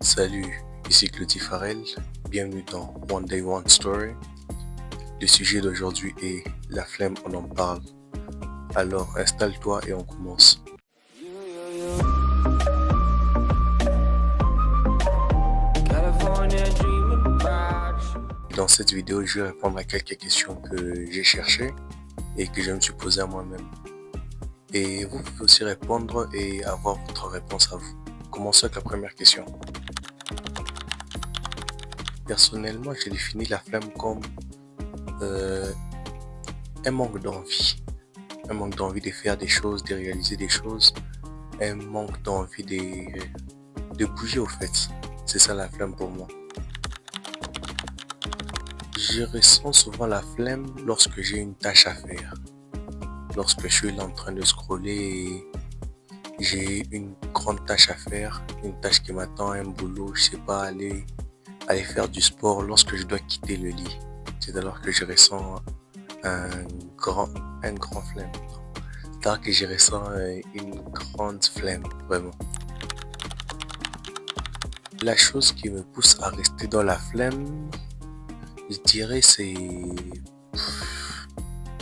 Salut, ici Claudie Farrell, bienvenue dans One Day One Story. Le sujet d'aujourd'hui est la flemme, on en parle. Alors installe-toi et on commence. Dans cette vidéo, je vais répondre à quelques questions que j'ai cherchées et que je me suis posées à moi-même. Et vous pouvez aussi répondre et avoir votre réponse à vous. Commençons avec la première question. Personnellement, je définis la flemme comme un manque d'envie. Un manque d'envie de faire des choses, de réaliser des choses. Un manque d'envie de bouger au fait. C'est ça la flemme pour moi. Je ressens souvent la flemme lorsque j'ai une tâche à faire. Lorsque je suis là en train de scroller et j'ai une grande tâche à faire, une tâche qui m'attend, un boulot, je sais pas, aller faire du sport lorsque je dois quitter le lit. C'est alors que je ressens un grand flemme. C'est alors que je ressens une grande flemme, vraiment. La chose qui me pousse à rester dans la flemme, je dirais c'est...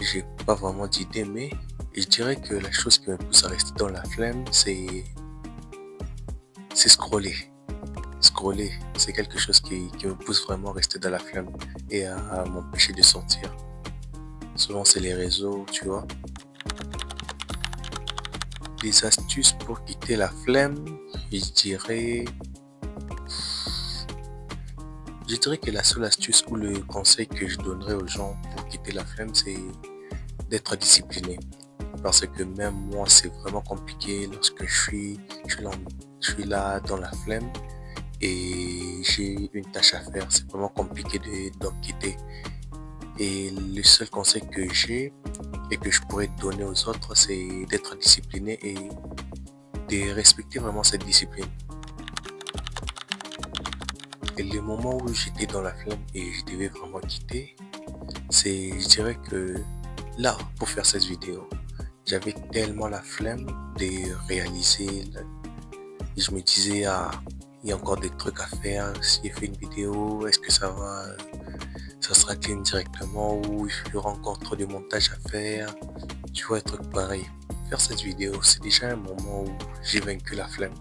J'ai pas vraiment d'idée, mais je dirais que la chose qui me pousse à rester dans la flemme, c'est scroller. Scroller, c'est quelque chose qui me pousse vraiment à rester dans la flemme et à m'empêcher de sortir. Souvent, c'est les réseaux, tu vois. Des astuces pour quitter la flemme, je dirais que la seule astuce ou le conseil que je donnerais aux gens pour quitter la flemme, c'est d'être discipliné. Parce que même moi, c'est vraiment compliqué lorsque je suis là dans la flemme et j'ai une tâche à faire. C'est vraiment compliqué d'en quitter. Et le seul conseil que j'ai et que je pourrais donner aux autres, c'est d'être discipliné et de respecter vraiment cette discipline. Et le moment où j'étais dans la flemme et je devais vraiment quitter, je dirais que là, pour faire cette vidéo, j'avais tellement la flemme de réaliser. Je me disais, il y a encore des trucs à faire. Si je fais une vidéo, est-ce que ça sera clean directement ou il y aura encore trop de montage à faire? Tu vois, un truc pareil. Faire cette vidéo, c'est déjà un moment où j'ai vaincu la flemme.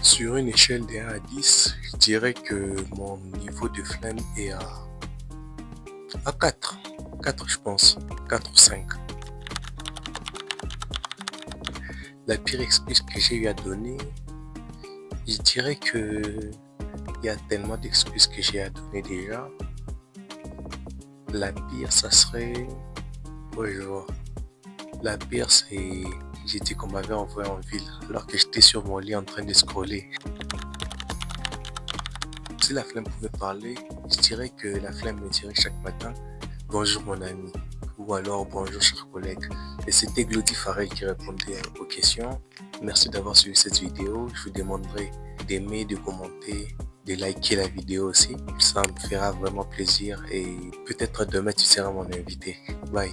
Sur une échelle de 1 à 10, je dirais que mon niveau de flemme est à 4. 4 je pense. 4 ou 5. La pire excuse que j'ai eu à donner, je dirais que il y a tellement d'excuses que j'ai à donner déjà. La pire, ça serait... Ouais, je vois. La pire, c'est... J'ai dit qu'on m'avait envoyé en ville alors que j'étais sur mon lit en train de scroller. Si la flemme pouvait parler, je dirais que la flemme me dirait chaque matin « Bonjour mon ami » ou alors « Bonjour cher collègue ». Et c'était Claudie Farrell qui répondait aux questions. Merci d'avoir suivi cette vidéo. Je vous demanderai d'aimer, de commenter, de liker la vidéo aussi. Ça me fera vraiment plaisir et peut-être demain tu seras mon invité. Bye.